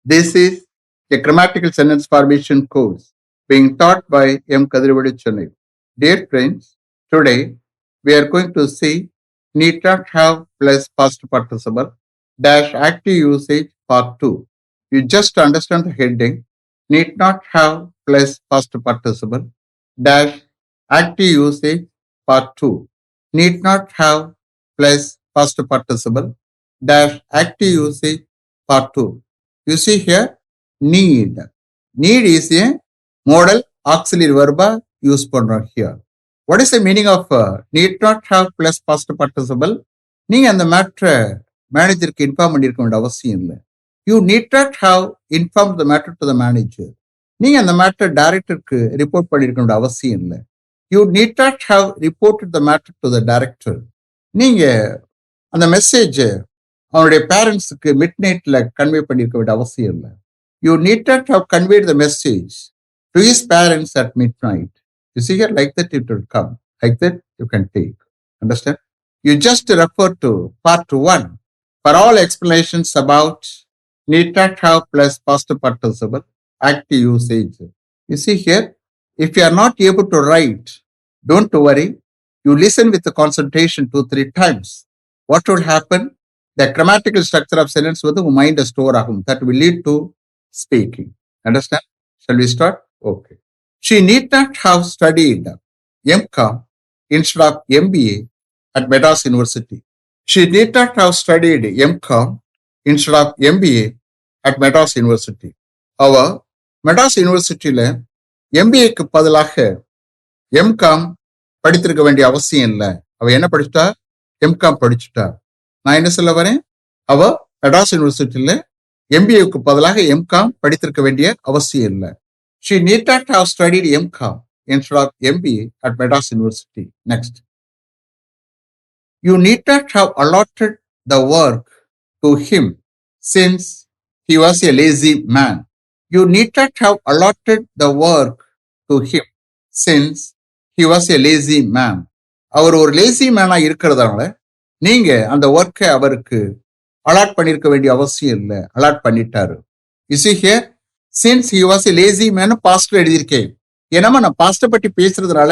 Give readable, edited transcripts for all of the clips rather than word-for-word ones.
This is a grammatical sentence formation course being taught by M. Kadirvadi Chennai. Dear friends, today we are going to see need not have plus past participle dash active usage part 2. You just understand the heading need not have plus past participle dash active usage part 2. Need not have plus past participle dash active usage part 2. You see here, need. Need is a modal auxiliary verb used பண்றோம் here. What is the meaning of need not have plus past participle? நீங்க அந்த மேட்ரை மேனேஜருக்கு inform பண்ணியிருக்க வேண்டிய அவசியம் இல்லை. You need not have inform the matter to the manager. நீங்க அந்த மேட்டர் டைரக்டருக்கு ரிப்போர்ட் பண்ணியிருக்க வேண்டிய அவசியம் இல்லை. You need not have report the matter to the director. நீங்க அந்த மெசேஜ் அவனுடைய பேரண்ட்ஸுக்கு மிட் நைட்ல கன்வே பண்ணியிருக்க வேண்டிய அவசியம் இல்லை. You need not have conveyed the message to his parents at midnight. யூ see here, like that it will come. Like that you can take. Understand? You just refer to part 1 for all explanations about need not have plus past participle active usage. You see here, if you are not able to write, don't worry. You listen with the concentration 2-3 times. What will happen? The grammatical structure of sentence with the mind store ahum. That will lead to speaking. Understand? Shall we start? Okay. She need not have studied MCOM instead of MBA at Madras University. She need not have studied MCOM instead of MBA at Madras University. அவ மெட்ராஸ் யூனிவர்சிட்டியில எம்பிஏக்கு பதிலாக M Com படித்திருக்க வேண்டிய அவசியம் இல்லை. அவ என்ன படிச்சுட்டா? M Com படிச்சுட்டா. நான் என்ன சொல்ல வரேன்? அவ மெட்ராஸ் யூனிவர்சிட்டியில எம்பிஏக்கு பதிலாக எம்காம் படித்திருக்க வேண்டிய அவசியம் இல்லை. She need not have studied MCOM instead of MBA at Madras University. Next. You need not have allotted the work to him since he was a lazy man. You need not have allotted the work to him since he was a lazy man. அவர் ஒரு lazy மேனா இருக்கிறதால நீங்க அந்த ஒர்க்கை அவருக்கு allot பண்ணிருக்க வேண்டிய அவசியம் இல்லை. அலாட் பண்ணிட்டாரு. You see here, since he was a lazy man, பாஸ்ட்ல எழுதியிருக்கேன். ஏன்னா நான் பாஸ்ட பற்றி பேசுறதுனால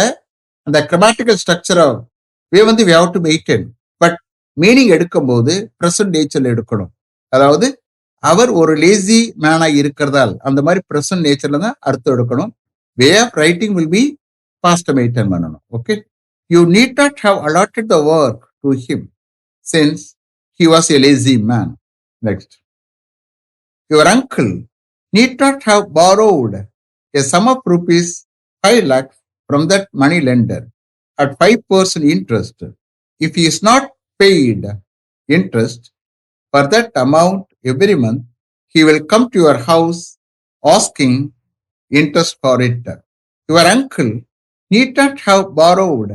அந்த கிராமட்டிக்கல் ஸ்ட்ரக்சரை we have to maintain. But meaning எடுக்கும் போது பிரசன்ட் நேச்சர்ல எடுக்கணும். அதாவது அவர் ஒரு லேசி மேனா இருக்கிறதால் அந்த மாதிரி பிரசன்ட் நேச்சர்ல தான் அர்த்தம் எடுக்கணும். Way of writing will be past maintain பண்ணணும். Okay. You need not have allotted the work to him since he was a lazy man. Next. Your uncle need not have borrowed a sum of rupees 5 lakhs from that money lender at 5% interest. If he is not paid interest for that amount every month, he will come to your house asking interest for it. Your uncle need not have borrowed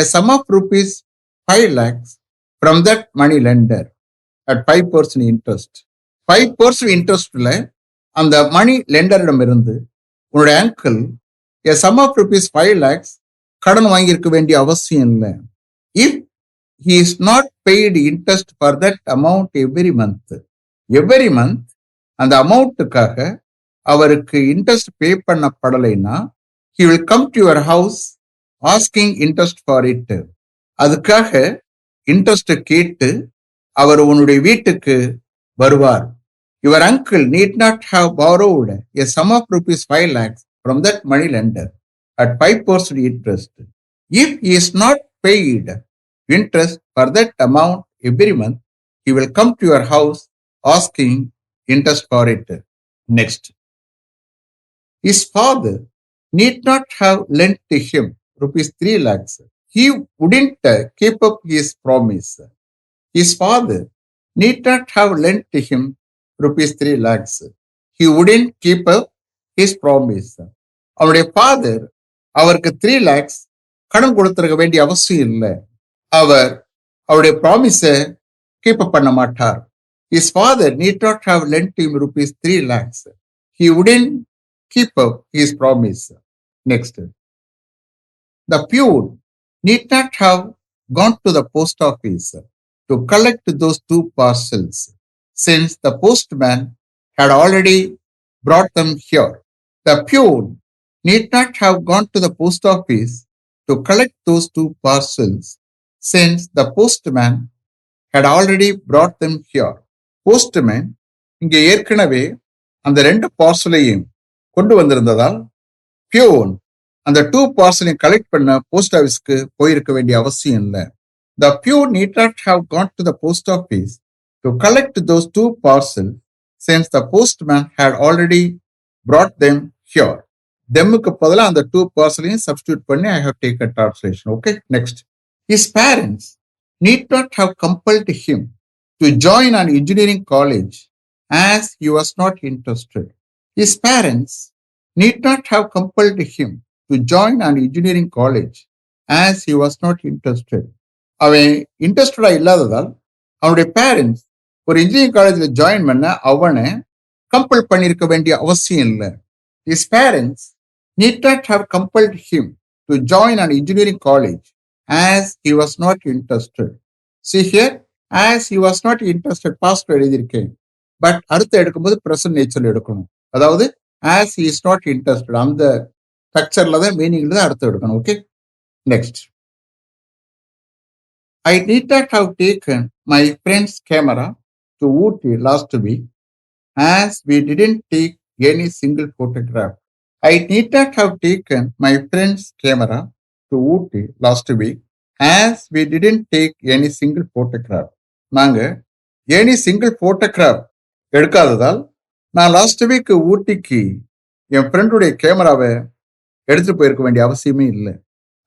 a sum of rupees 5 lakhs from that money lender at 5% interest. 5% interestல அந்த மணி லெண்டரிடம் இருந்து உன்னுடைய uncle a sum of rupees 5 lakhs கடன் வாங்கியிருக்க வேண்டிய அவசியம் இல்லை. If he is not paid interest for that amount every month, அந்த அமௌண்ட்டுக்காக அவருக்கு இன்ட்ரெஸ்ட் பே பண்ணப்படலைன்னா he will come to your house asking interest for it. அதுக்காக இன்ட்ரெஸ்ட் கேட்டு அவர் உன்னுடைய வீட்டுக்கு வருவார். Your uncle need not have borrowed a sum of rupees 5 lakhs from that money lender at 5% interest. If he is not paid interest for that amount every month, he will come to your house asking interest for it. Next. His father need not have lent to him rupees 3 lakhs. He wouldn't keep up his promise. His father need not have lent to him rupees 3 lakhs. He wouldn't keep up his promise. அவருடைய father அவருக்கு 3 lakhs கடன் கொடுத்திருக்க வேண்டிய அவசியம் இல்லை. அவர் அவருடைய ப்ராமிஸை keep up பண்ண மாட்டார். His father need not have lent him rupees 3 lakhs. He wouldn't keep up his promise. Next. The peon need not have gone to the post office to collect those 2 parcels, since the postman had already brought them here. The peon need not have gone to the post office to collect those two parcels, since the postman had already brought them here. Postman இங்கே ஏற்கனவே அந்த ரெண்டு பார்சலையும் கொண்டு வந்திருந்ததால் peon அந்த two பார்சலையும் collect பண்ண post ஆஃபீஸ்க்கு போயிருக்க வேண்டிய அவசியம் இல்லை. The peon need not have gone to the post office to collect those two parcels, since the postman had already brought them here. Themக்கு பதிலா அந்த டூ பார்சலையும் சப்ஸ்டியூட் பண்ணி I have taken translation. Okay, next. His parents need not have compelled him to join an engineering college as he was not interested. His parents need not have compelled him to join an engineering college as he was not interested. அவன் இன்ட்ரெஸ்டடா இல்லாததால் அவனுடைய parents ஒரு engineering காலேஜில் join பண்ண அவனை compel பண்ணியிருக்க வேண்டிய அவசியம் இல்லை. His parents need not have compelled him to join an engineering college as he was not interested. See here, as he was not interested, past எழுதியிருக்கேன். பட் அடுத்து எடுக்கும்போது ப்ரெசன்ட் நேச்சர் எடுக்கணும். அதாவது as he is not interested அந்த ஸ்ட்ரக்சர்ல தான் மீனிங்ல தான் அடுத்து எடுக்கணும். Okay, next. I need not have taken my friend's camera to Ooty last week as we didn't take any single photograph. I need not have taken my friend's camera to Ooty last week as we didn't take any single photograph. நாங்க any single photograph எடுக்காததால் நான் last week ஊட்டிக்கு என் ஃப்ரெண்டுடைய கேமராவை எடுத்துட்டு போயிருக்க வேண்டிய அவசியமே இல்லை.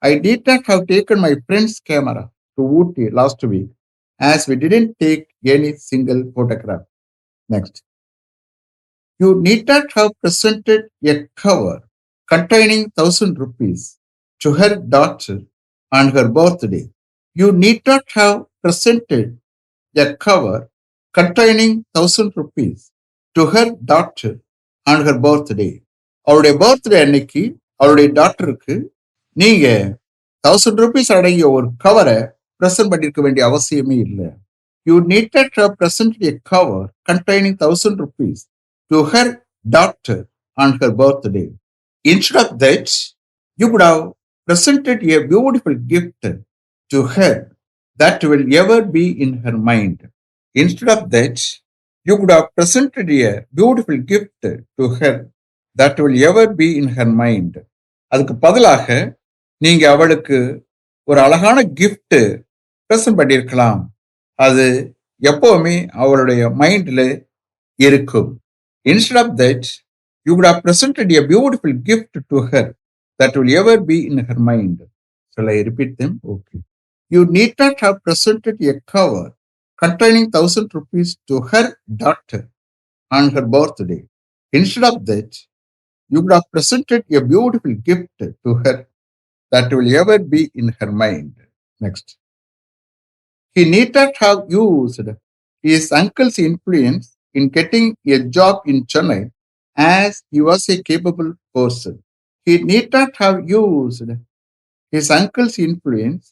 I did not have taken my friend's camera to Ooty last week as we didn't take any single photograph. Next. You need not have presented a cover containing 1,000 rupees to her daughter on her birthday. You need not have presented a cover containing 1,000 rupees to her daughter on her birthday. அவருடைய birthday அன்னைக்கு அவருடைய டாக்டருக்கு நீங்க 1,000 rupees அடங்கிய ஒரு கவரை present பண்ணிருக்க வேண்டிய அவசியமே இல்லை. You need not have presented a cover containing 1,000 rupees to her daughter on her birthday. Instead of that, you could have presented a beautiful gift to her that will ever be in her mind. Instead of that, you could have presented a beautiful gift to her that will ever be in her mind. அதுக்கு பதிலாக நீங்க அவளுக்கு ஒரு அழகான gift present பண்ணியிருக்கலாம். அது எப்பவுமே அவளுடைய மைண்ட்ல இருக்கும். Instead of that, you would have presented a beautiful gift to her that will ever be in her mind. Shall I repeat them? Okay. You need not have presented a cover containing 1,000 rupees to her daughter on her birthday. Instead of that, you would have presented a beautiful gift to her that will ever be in her mind. Next. He need not have used his uncle's influence in getting a job in Chennai as he was a capable person. He need not have used his uncle's influence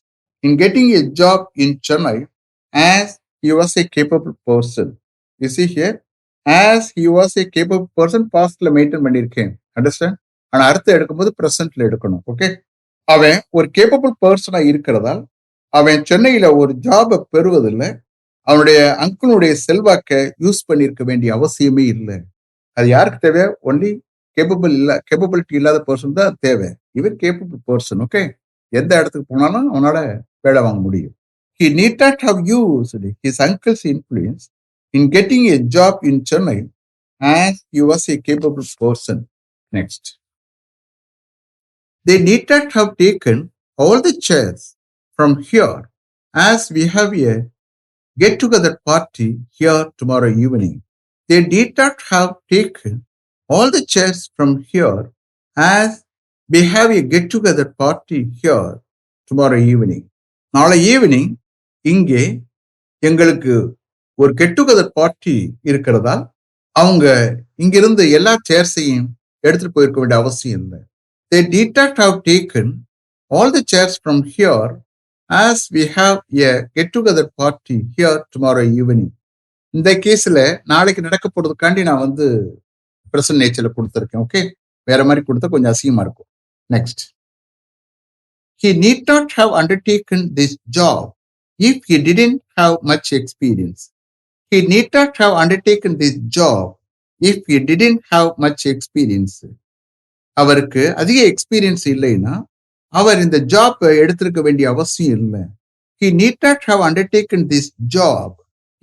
in getting a job in Chennai as he was a capable person. You see here, as he was a capable person, pastல maintain பண்ணியிருக்கேன். Understand? ஆனா அடுத்து எடுக்கும்போது ப்ரெசன்ட்ல எடுக்கணும். Okay, அவன் ஒரு capable பர்சனா இருக்கிறதால் அவன் சென்னையில ஒரு ஜாபை பெறுவதில்லை. அவனுடைய அங்கிளுடைய செல்வாக்க யூஸ் பண்ணியிருக்க வேண்டிய அவசியமே இல்லை. அது யாருக்கு தேவை? ஒன்லி கேப்பபிலிட்டி இல்லாத பர்சன் தான் தேவை. இவர் கேப்பபிள் பர்சன். ஓகே, எந்த இடத்துக்கு போனாலும் அவனால வேலை வாங்க முடியும். He need not have used his uncle's influence in getting a job in Chennai as he was a capable person. Next. They need not have taken all the chairs from here as we have a get-together party here tomorrow evening. They did not have taken all the chairs from here as we have a get-together party here tomorrow evening. நாளை evening இங்கே எங்களுக்கு ஒரு get-together party இருக்கிறதால் அவங்க இங்கிருந்து எல்லா சேர்ஸையும் எடுத்துட்டு போயிருக்க வேண்டிய அவசியம் இல்லை. They did not have taken all the chairs from here as we have a get-together party here tomorrow evening. இந்த கேஸ்ல நாளைக்கு நடக்க போறதுக்காண்டி நான் வந்து பிரசன்ட் நேச்சர்ல கொடுத்துருக்கேன். ஓகே, வேற மாதிரி கொடுத்தா கொஞ்சம் அசிங்கமா இருக்கும். Next, he need not have undertaken this job if he didn't have much experience. He need not have undertaken this job if he didn't have much experience. அவருக்கு அதிக எக்ஸ்பீரியன்ஸ் இல்லைன்னா அவர் இந்த ஜாப் எடுத்திருக்க வேண்டிய அவசியம் இல்லை. He need not have undertaken this job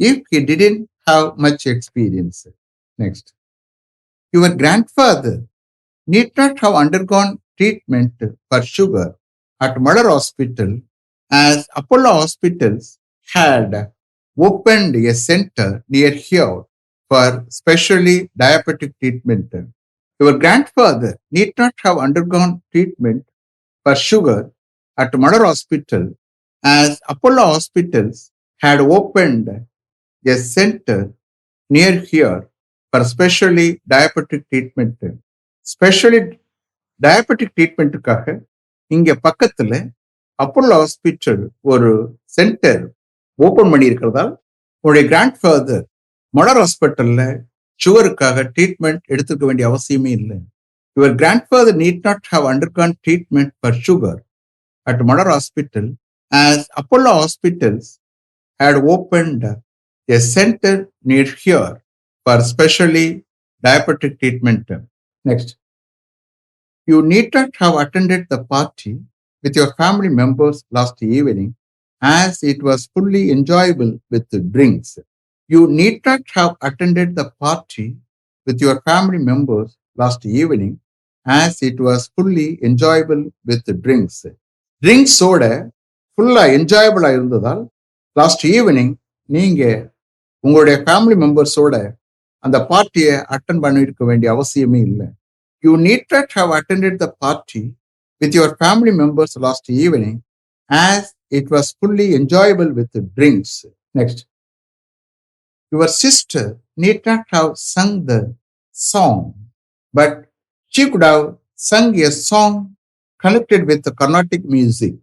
if he didn't have much experience. Next, your grandfather need not have undergone treatment for sugar at Mother Hospital as Apollo Hospitals had opened a center near here for specially diabetic treatment. Your grandfather need not have undergone treatment for sugar at Mother Hospital as Apollo Hospitals had opened a center near here for specially diabetic treatment. Specially diabetic treatmentக்காக இங்க பக்கத்துல Apollo hospital ஒரு centre open பண்ணி இருக்கிறதால் உங்களுடைய grandfather matar ஹாஸ்பிட்டல்ல சுகருக்காக treatment எடுத்துக்க வேண்டிய அவசியமே இல்லை. Your grandfather need not have undergone treatment for sugar at mother hospital as Apollo Hospitals had opened a center near here for specially diabetic treatment. Next, you need not have attended the party with your family members last evening as it was fully enjoyable with the drinks. You need not have attended the party with your family members last evening as it was fully enjoyable with the drinks. ட்ரிங்க்ஸோட ஃபுல்லா என்ஜாயபிளா இருந்ததால் last evening நீங்க உங்களுடைய family மெம்பர்ஸோட அந்த பார்ட்டியை attend பண்ணிருக்க வேண்டிய அவசியமே இல்லை. You need not have attended the party with your family members last evening as it was fully enjoyable with the drinks. Next, your sister need not have sung the song, but she could have sung a song connected with the Carnatic music.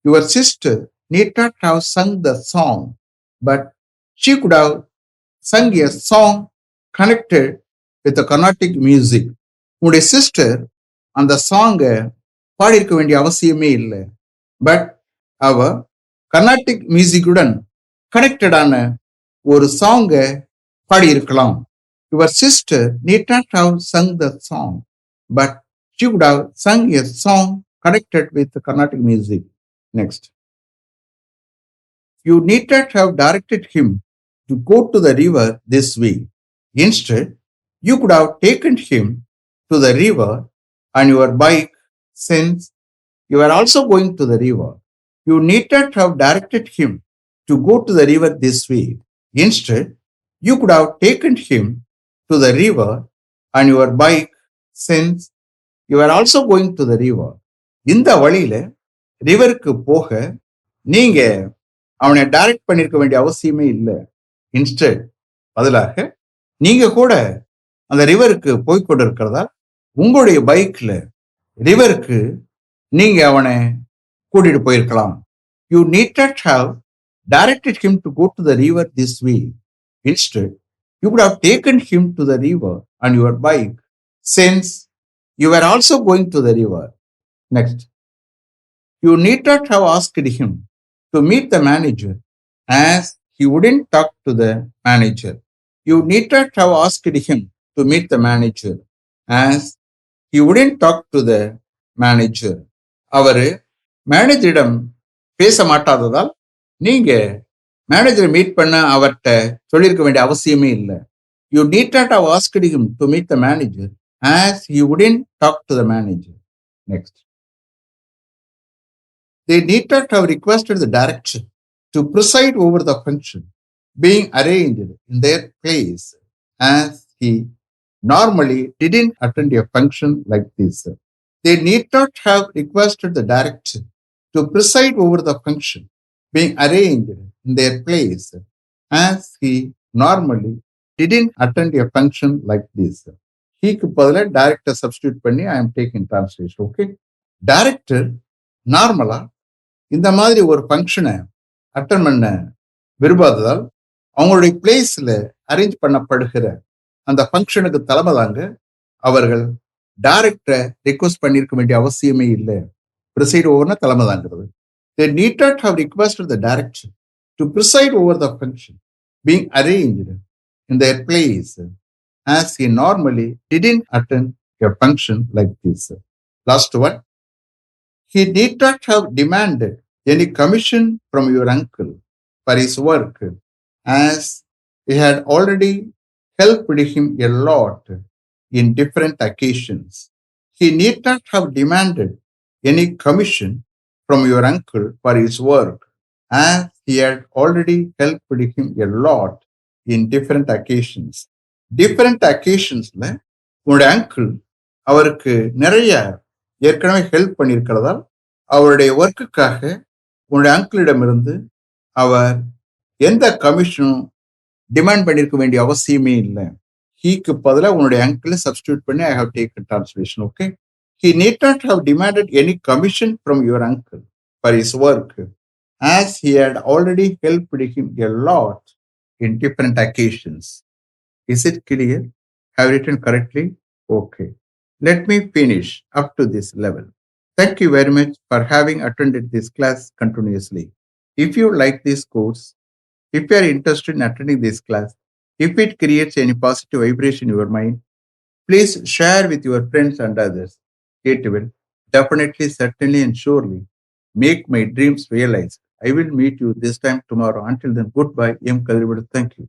Your sister need not have sung the song, but she could have sung a song connected with the Carnatic music. உங்களுடைய sister அந்த சாங்கை பாடியிருக்க வேண்டிய அவசியமே இல்லை. But அவ கர்நாடிக் மியூசிக்குடன் கனெக்டடான ஒரு சாங்கை பாடியிருக்கலாம். Your sister need not have sung the song, but she could have sung a song connected with Carnatic music. Next, you need not have directed him to go to the river this week. Instead you could have taken him to the river on your bike since you are also going to the river. You need not have directed him to go to the river this week. Instead, you could have taken him to the river on your bike since you are also going to the river. இந்த வழியில ரிவருக்கு போக நீங்க அவனை direct பண்ணிருக்க வேண்டிய அவசியமே இல்லை. Instead பதிலாக நீங்க கூட அந்த ரிவருக்கு போய்கொண்டு இருக்கிறதா உங்களுடைய பைக்ல ரிவருக்கு நீங்க அவனை கூட்டிட்டு போயிருக்கலாம். You need not have directed him to go to the river this week. Instead you could have taken him to the river on your bike since you are also going to the river. Next, you need not have asked him to meet the manager as he wouldn't talk to the manager. You need not have asked him to meet the manager as he wouldn't talk to the manager. அவரு மேனேஜரிடம் பேச மாட்டாததால் நீங்க மேனேஜரை meet பண்ண அவர்கிட்ட சொல்லியிருக்க வேண்டிய அவசியமே இல்லை. You need not have asked him to meet the manager as he wouldn't talk to the manager. Next, they need not have requested the director to preside over the function being arranged in their place as he normally didn't attend a function like this. They need not have requested the director to preside over the function being arranged in their place as he normally didn't attend a function like this. Heக்கு பதிலா director substitute பண்ணி I am taking translation. Okay, director நார்மலா இந்த மாதிரி ஒரு ஃபங்க்ஷனை attend பண்ண விரும்பாததால் அவங்களுடைய பிளேஸ்ல அரேஞ்ச் பண்ணப்படுகிற அந்த ஃபங்க்ஷனுக்கு தலைமை தாங்க அவர்கள் டைரக்டரை ரிக்வஸ்ட் பண்ணியிருக்க வேண்டிய அவசியமே இல்லை. ப்ரிசைட் ஓவர்னா தலைமை தாங்கிறது. They need not have requested the director to preside over the function being arranged in their place, as he normally didn't attend a function like this. Last one, he need not have demanded any commission from your uncle for his work, as he had already helped him a lot in different occasions. He need not have demanded any commission from your uncle for his work, as he had already helped him a lot in different occasions. Different occasions-ல உங்களுடைய uncle அவருக்கு நிறைய ஏற்கனவே help பண்ணியிருக்கிறதால் அவருடைய ஒர்க்குக்காக உங்களுடைய அங்கிளிடமிருந்து அவர் எந்த கமிஷனும் demand பண்ணியிருக்க வேண்டிய அவசியமே இல்லை. ஹீக்கு பதிலாக உன்னுடைய அங்கிளை சப்ஸ்டியூட் பண்ணி I have taken translation. Okay, he need not have demanded any commission from your uncle for his work, as he had already helped him a lot in different occasions. Is it clear? Have I written correctly? Okay. Let me finish up to this level. Thank you very much for having attended this class continuously. If you like this course, if you are interested in attending this class, if it creates any positive vibration in your mind, please share with your friends and others. It will definitely, certainly, and surely make my dreams realized. I will meet you this time tomorrow. Until then, goodbye. M. Kadrivad. Thank you.